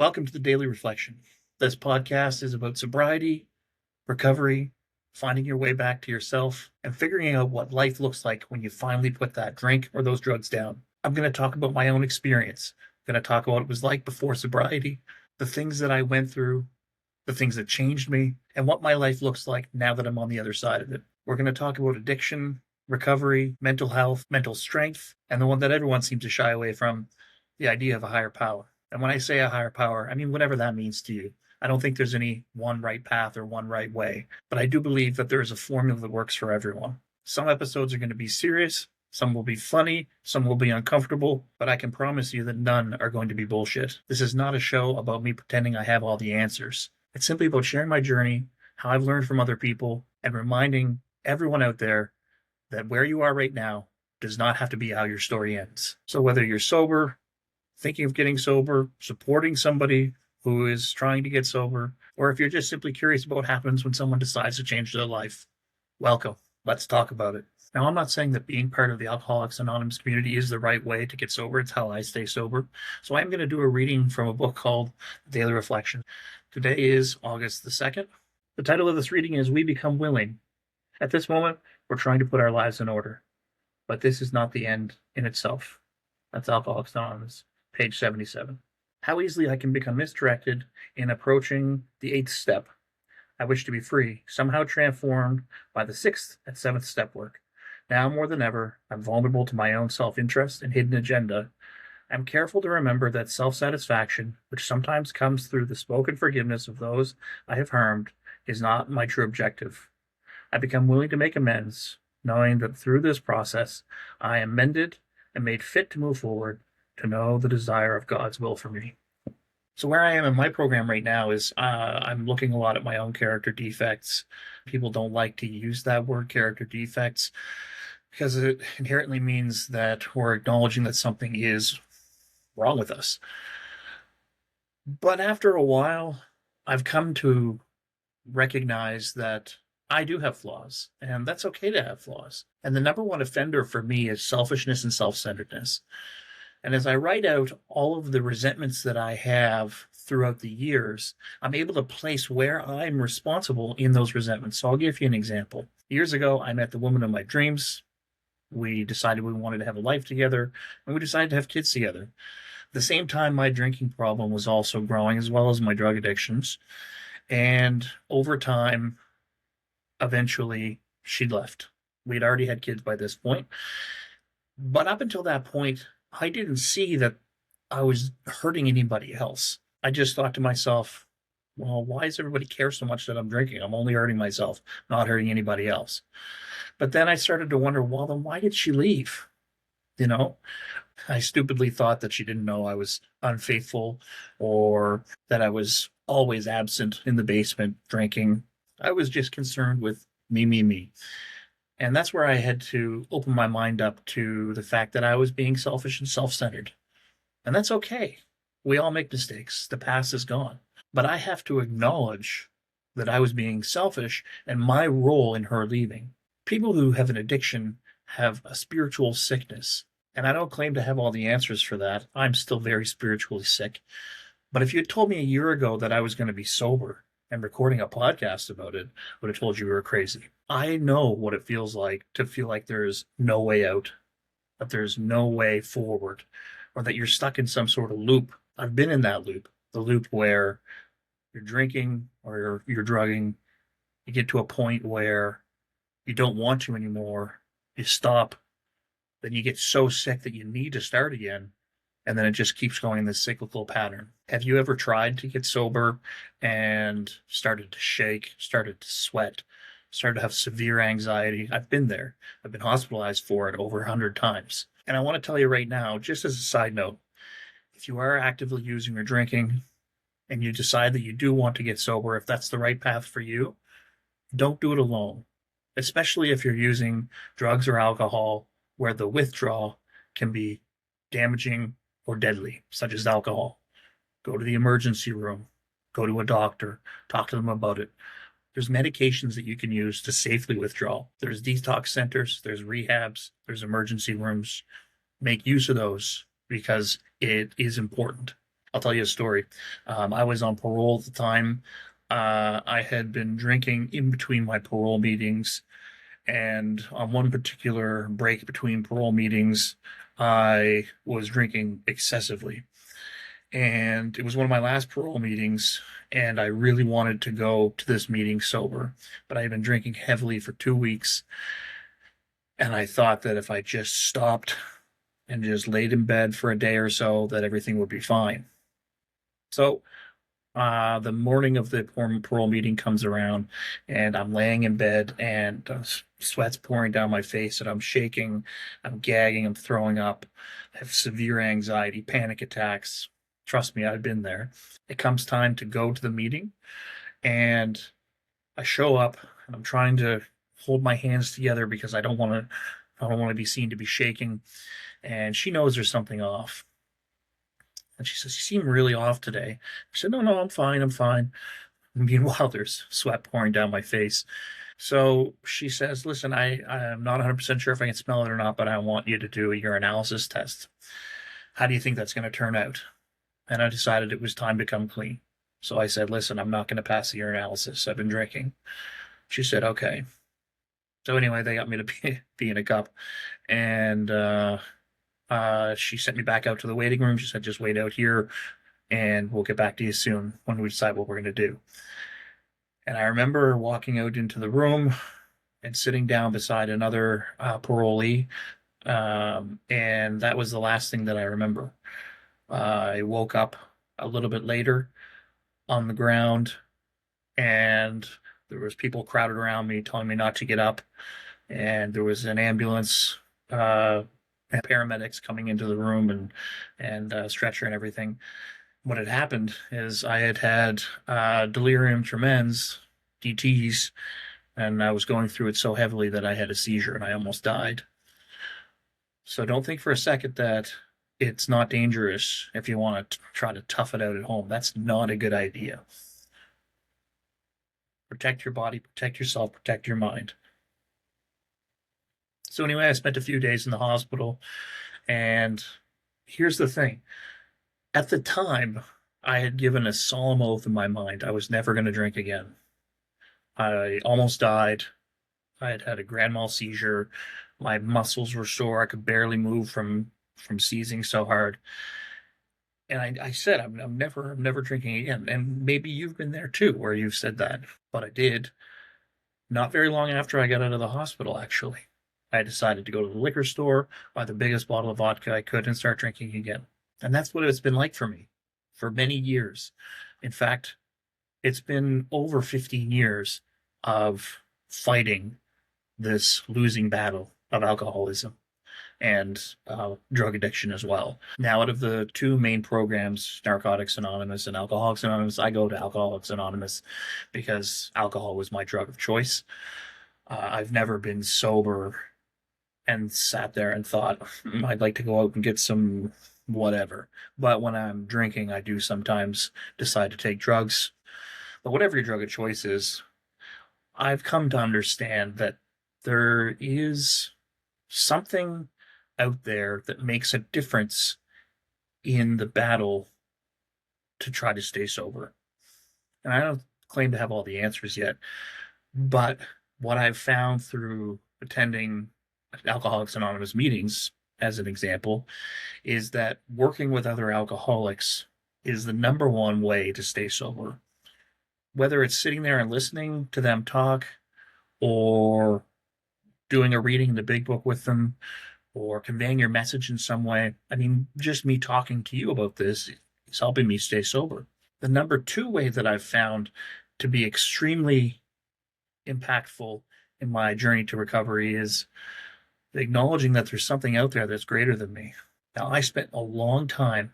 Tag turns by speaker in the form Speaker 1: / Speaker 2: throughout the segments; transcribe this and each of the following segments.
Speaker 1: Welcome to the Daily Reflection. This podcast is about sobriety, recovery, finding your way back to yourself, and figuring out what life looks like when you finally put that drink or those drugs down. I'm going to talk about my own experience. I'm going to talk about what it was like before sobriety, the things that I went through, the things that changed me, and what my life looks like now that I'm on the other side of it. We're going to talk about addiction, recovery, mental health, mental strength, and the one that everyone seems to shy away from, the idea of a higher power. And when I say a higher power, I mean whatever that means to you. I don't think there's any one right path or one right way, but I do believe that there is a formula that works for everyone. Some episodes are going to be serious, some will be funny, some will be uncomfortable, but I can promise you that none are going to be bullshit. This is not a show about me pretending I have all the answers. It's simply about sharing my journey, how I've learned from other people, and reminding everyone out there that where you are right now does not have to be how your story ends. So whether you're sober, thinking of getting sober, supporting somebody who is trying to get sober, or if you're just simply curious about what happens when someone decides to change their life, welcome. Let's talk about it. Now, I'm not saying that being part of the Alcoholics Anonymous community is the right way to get sober. It's how I stay sober. So I'm going to do a reading from a book called Daily Reflection. Today is August the 2nd. The title of this reading is We Become Willing. At this moment, we're trying to put our lives in order, but this is not the end in itself. That's Alcoholics Anonymous. Page 77. How easily I can become misdirected in approaching the 8th step. I wish to be free, somehow transformed by the 6th and 7th step work. Now more than ever, I'm vulnerable to my own self-interest and hidden agenda. I'm careful to remember that self-satisfaction, which sometimes comes through the spoken forgiveness of those I have harmed, is not my true objective. I become willing to make amends, knowing that through this process, I am mended and made fit to move forward, to know the desire of God's will for me. So where I am in my program right now is I'm looking a lot at my own character defects. People don't like to use that word, character defects, because it inherently means that we're acknowledging that something is wrong with us. But after a while, I've come to recognize that I do have flaws, and that's okay to have flaws. And the number one offender for me is selfishness and self-centeredness. And as I write out all of the resentments that I have throughout the years, I'm able to place where I'm responsible in those resentments. So I'll give you an example. Years ago, I met the woman of my dreams. We decided we wanted to have a life together, and we decided to have kids together. At the same time, my drinking problem was also growing, as well as my drug addictions. And over time, eventually, she left. We'd already had kids by this point. But up until that point, I didn't see that I was hurting anybody else. I just thought to myself, well, why does everybody care so much that I'm drinking? I'm only hurting myself, not hurting anybody else. But then I started to wonder, well, then why did she leave? You know, I stupidly thought that she didn't know I was unfaithful or that I was always absent in the basement drinking. I was just concerned with me. And that's where I had to open my mind up to the fact that I was being selfish and self-centered. And that's okay. We all make mistakes. The past is gone. But I have to acknowledge that I was being selfish and my role in her leaving. People who have an addiction have a spiritual sickness. And I don't claim to have all the answers for that. I'm still very spiritually sick. But if you had told me a year ago that I was going to be sober and recording a podcast about it, I would have told you we were crazy. I know what it feels like to feel like there's no way out, that there's no way forward, or that you're stuck in some sort of loop. I've been in that loop, the loop where you're drinking or you're drugging. You get to a point where you don't want to anymore. You stop. Then you get so sick that you need to start again. And then it just keeps going in this cyclical pattern. Have you ever tried to get sober and started to shake, started to sweat, started to have severe anxiety? I've been there. I've been hospitalized for it over 100 times. And I want to tell you right now, just as a side note, if you are actively using or drinking and you decide that you do want to get sober, if that's the right path for you, don't do it alone, especially if you're using drugs or alcohol where the withdrawal can be damaging or deadly, such as alcohol. Go to the emergency room, go to a doctor, talk to them about it. There's medications that you can use to safely withdraw. There's detox centers, there's rehabs, there's emergency rooms. Make use of those because it is important. I'll tell you a story. I was on parole at the time. I had been drinking in between my parole meetings, and on one particular break between parole meetings, I was drinking excessively. And it was one of my last parole meetings, and I really wanted to go to this meeting sober, but I had been drinking heavily for 2 weeks, and I thought that if I just stopped and just laid in bed for a day or so, that everything would be fine. So the morning of the parole meeting comes around, and I'm laying in bed, and sweat's pouring down my face, and I'm shaking, I'm gagging, I'm throwing up, I have severe anxiety, panic attacks. Trust me, I've been there. It comes time to go to the meeting, and I show up, and I'm trying to hold my hands together because I don't want to be seen to be shaking. And she knows there's something off. And she says, "You seem really off today." I said, "No, no, I'm fine. I'm fine." And meanwhile, there's sweat pouring down my face. So she says, "Listen, I'm not 100% sure if I can smell it or not, but I want you to do a urinalysis test. How do you think that's going to turn out?" And I decided it was time to come clean. So I said, "Listen, I'm not going to pass the urinalysis. I've been drinking." She said, "Okay." So anyway, they got me to be in a cup. And she sent me back out to the waiting room. She said, "Just wait out here, and we'll get back to you soon when we decide what we're going to do." And I remember walking out into the room and sitting down beside another parolee. And that was the last thing that I remember. I woke up a little bit later on the ground, and there was people crowded around me telling me not to get up. And there was an ambulance, and paramedics coming into the room, and stretcher and everything. What had happened is I had had delirium tremens, DTs, and I was going through it so heavily that I had a seizure and I almost died. So don't think for a second that it's not dangerous if you want to try to tough it out at home. That's not a good idea. Protect your body, protect yourself, protect your mind. So anyway, I spent a few days in the hospital, and here's the thing. At the time, I had given a solemn oath in my mind I was never going to drink again. I almost died. I had had a grand mal seizure. My muscles were sore. I could barely move from seizing so hard. And I said, I'm never drinking again. And maybe you've been there too, where you've said that. But I did. Not very long after I got out of the hospital, actually. I decided to go to the liquor store, buy the biggest bottle of vodka I could, and start drinking again. And that's what it's been like for me for many years. In fact, it's been over 15 years of fighting this losing battle of alcoholism and drug addiction as well. Now, out of the two main programs, Narcotics Anonymous and Alcoholics Anonymous, I go to Alcoholics Anonymous because alcohol was my drug of choice. I've never been sober and sat there and thought, I'd like to go out and get some whatever. But when I'm drinking, I do sometimes decide to take drugs. But whatever your drug of choice is, I've come to understand that there is something out there that makes a difference in the battle to try to stay sober. And I don't claim to have all the answers yet, but what I've found through attending Alcoholics Anonymous meetings, as an example, is that working with other alcoholics is the number one way to stay sober. Whether it's sitting there and listening to them talk, or doing a reading in the big book with them, or conveying your message in some way. I mean, just me talking to you about this is helping me stay sober. The number two way that I've found to be extremely impactful in my journey to recovery is acknowledging that there's something out there that's greater than me. Now, I spent a long time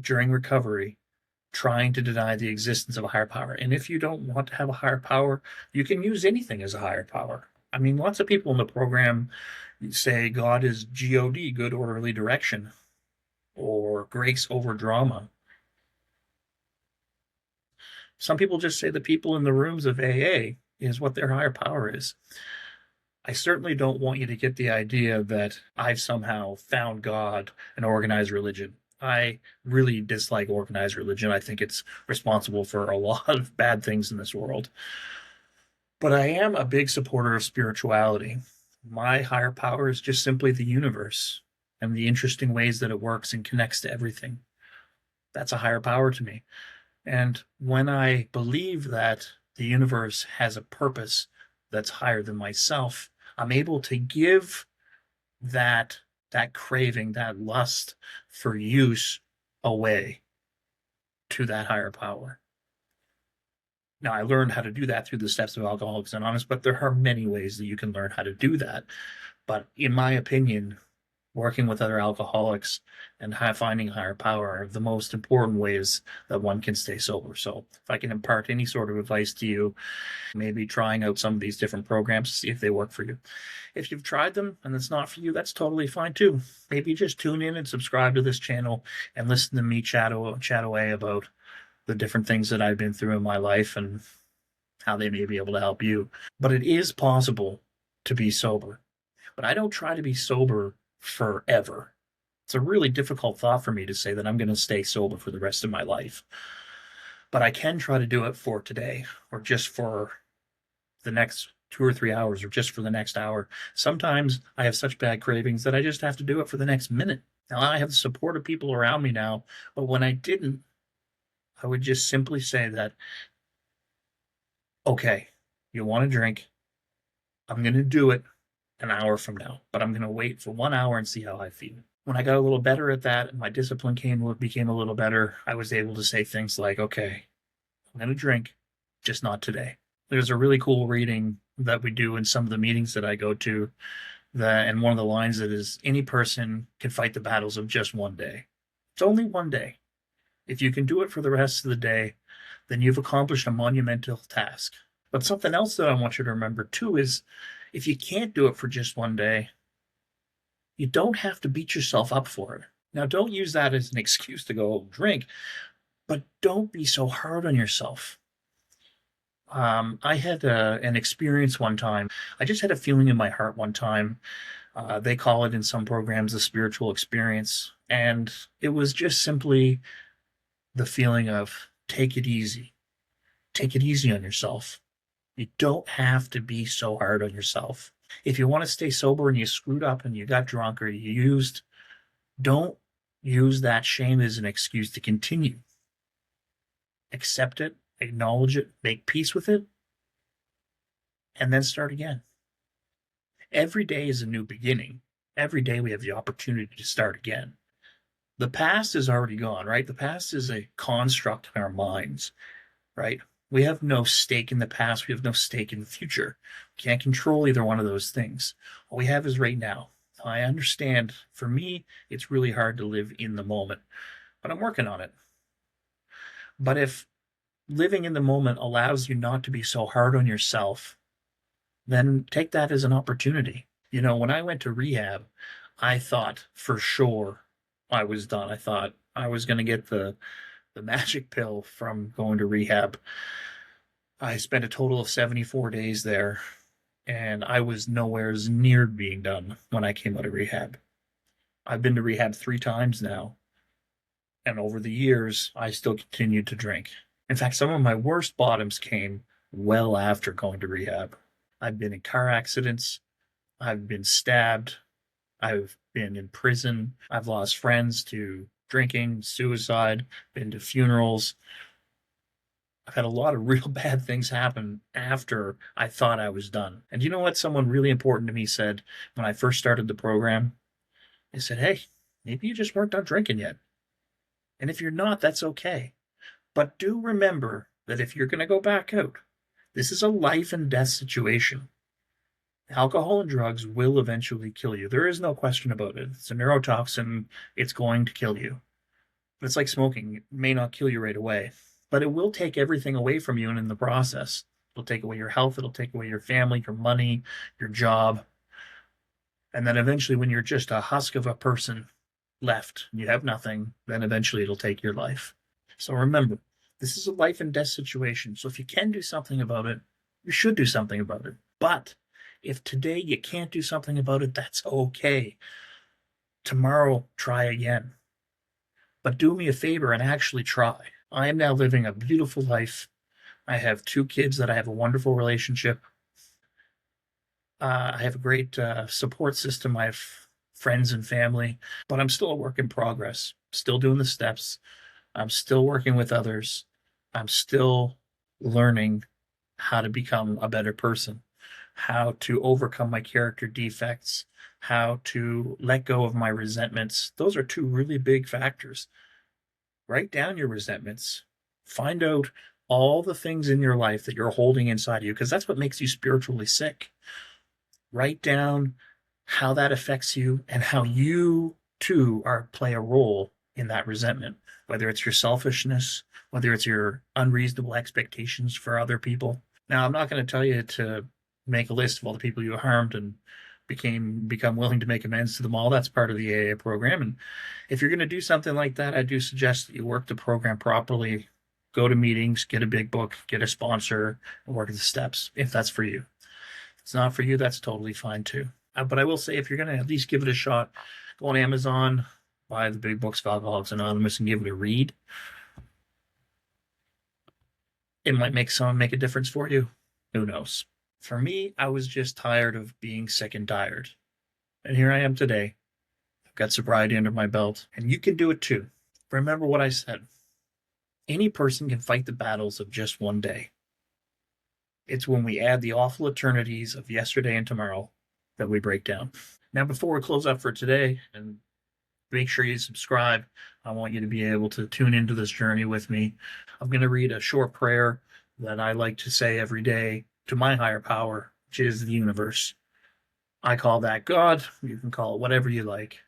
Speaker 1: during recovery trying to deny the existence of a higher power. And if you don't want to have a higher power, you can use anything as a higher power. I mean, lots of people in the program say God is God, good orderly direction, or grace over drama. Some people just say the people in the rooms of AA is what their higher power is. I certainly don't want you to get the idea that I've somehow found God and organized religion. I really dislike organized religion. I think it's responsible for a lot of bad things in this world. But I am a big supporter of spirituality. My higher power is just simply the universe and the interesting ways that it works and connects to everything. That's a higher power to me. And when I believe that the universe has a purpose that's higher than myself, I'm able to give that craving, that lust for use away to that higher power. Now, I learned how to do that through the steps of Alcoholics Anonymous, but there are many ways that you can learn how to do that. But in my opinion, working with other alcoholics and finding higher power are the most important ways that one can stay sober. So if I can impart any sort of advice to you, maybe trying out some of these different programs to see if they work for you. If you've tried them and it's not for you, that's totally fine too. Maybe just tune in and subscribe to this channel and listen to me chat away about the different things that I've been through in my life and how they may be able to help you. But it is possible to be sober. But I don't try to be sober forever. It's a really difficult thought for me to say that I'm going to stay sober for the rest of my life. But I can try to do it for today, or just for the next 2 or 3 hours, or just for the next hour. Sometimes I have such bad cravings that I just have to do it for the next minute. Now I have the support of people around me now, but when I didn't, I would just simply say that, okay, you want to drink, I'm going to do it an hour from now, but I'm going to wait for 1 hour and see how I feel. When I got a little better at that and my discipline became a little better, I was able to say things like, okay, I'm going to drink, just not today. There's a really cool reading that we do in some of the meetings that I go to, and one of the lines that is, any person can fight the battles of just one day. It's only one day. If you can do it for the rest of the day, then you've accomplished a monumental task. But something else that I want you to remember too is, if you can't do it for just one day, you don't have to beat yourself up for it. Now, don't use that as an excuse to go drink, but don't be so hard on yourself. I had an experience one time. I just had a feeling in my heart one time. They call it in some programs a spiritual experience. And it was just simply the feeling of take it easy. Take it easy on yourself. You don't have to be so hard on yourself. If you want to stay sober and you screwed up and you got drunk or you used, don't use that shame as an excuse to continue. Accept it, acknowledge it, make peace with it, and then start again. Every day is a new beginning. Every day we have the opportunity to start again. The past is already gone, right? The past is a construct in our minds, right? We have no stake in the past. We have no stake in the future. We can't control either one of those things. All we have is right now. I understand, for me, it's really hard to live in the moment, but I'm working on it. But if living in the moment allows you not to be so hard on yourself, then take that as an opportunity. You know, when I went to rehab, I thought for sure I was done. I thought I was going to get the magic pill from going to rehab. I spent a total of 74 days there, and I was nowhere near being done when I came out of rehab. I've been to rehab 3 times now, and over the years, I still continued to drink. In fact, some of my worst bottoms came well after going to rehab. I've been in car accidents. I've been stabbed. I've been in prison. I've lost friends to drinking, suicide, been to funerals. I've had a lot of real bad things happen after I thought I was done. And you know what someone really important to me said when I first started the program? They said, hey, maybe you just weren't done drinking yet. And if you're not, that's okay. But do remember that if you're going to go back out, this is a life and death situation. Alcohol and drugs will eventually kill you. There is no question about it. It's a neurotoxin. It's going to kill you. It's like smoking. It may not kill you right away, but it will take everything away from you, and in the process, it'll take away your health. It'll take away your family, your money, your job. And then eventually, when you're just a husk of a person left, you have nothing, then eventually it'll take your life. So remember, this is a life and death situation. So if you can do something about it, you should do something about it. But if today you can't do something about it, that's okay. Tomorrow, try again. but do me a favor and actually try. I am now living a beautiful life. I have 2 kids that I have a wonderful relationship. I have a great support system. I have friends and family, but I'm still a work in progress. Still doing the steps. I'm still working with others. I'm still learning how to become a better person, how to overcome my character defects, how to let go of my resentments. Those are 2 really big factors. Write down your resentments. Find out all the things in your life that you're holding inside of you, because that's what makes you spiritually sick. Write down how that affects you and how you too play a role in that resentment, whether it's your selfishness, whether it's your unreasonable expectations for other people. Now, I'm not going to tell you to make a list of all the people you harmed and become willing to make amends to them all. That's part of the AA program. And if you're going to do something like that, I do suggest that you work the program properly, go to meetings, get a big book, get a sponsor, and work the steps if that's for you. If it's not for you, that's totally fine too. But I will say, if you're going to at least give it a shot, go on Amazon, buy the big books of Alcoholics Anonymous, and give it a read. It might make a difference for you. Who knows? For me, I was just tired of being sick and tired. And here I am today. I've got sobriety under my belt, and you can do it too. Remember what I said. Any person can fight the battles of just one day. It's when we add the awful eternities of yesterday and tomorrow that we break down. Now, before we close up for today, and make sure you subscribe, I want you to be able to tune into this journey with me. I'm going to read a short prayer that I like to say every day to my higher power, which is the universe. I call that God. You can call it whatever you like.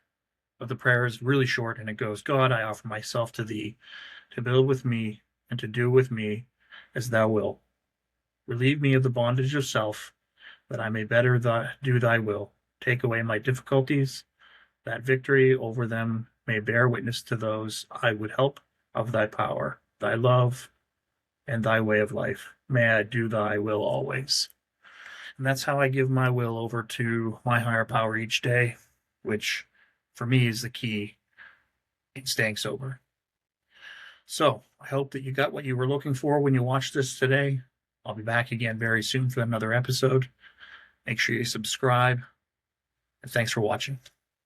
Speaker 1: But the prayer is really short, and it goes, God, I offer myself to thee, to build with me and to do with me as thou wilt. Relieve me of the bondage of self, that I may better do thy will. Take away my difficulties, that victory over them may bear witness to those I would help of thy power, thy love, and thy way of life. May I do thy will always. And that's how I give my will over to my higher power each day, which for me is the key in staying sober. So I hope that you got what you were looking for when you watched this today. I'll be back again very soon for another episode. Make sure you subscribe, and thanks for watching.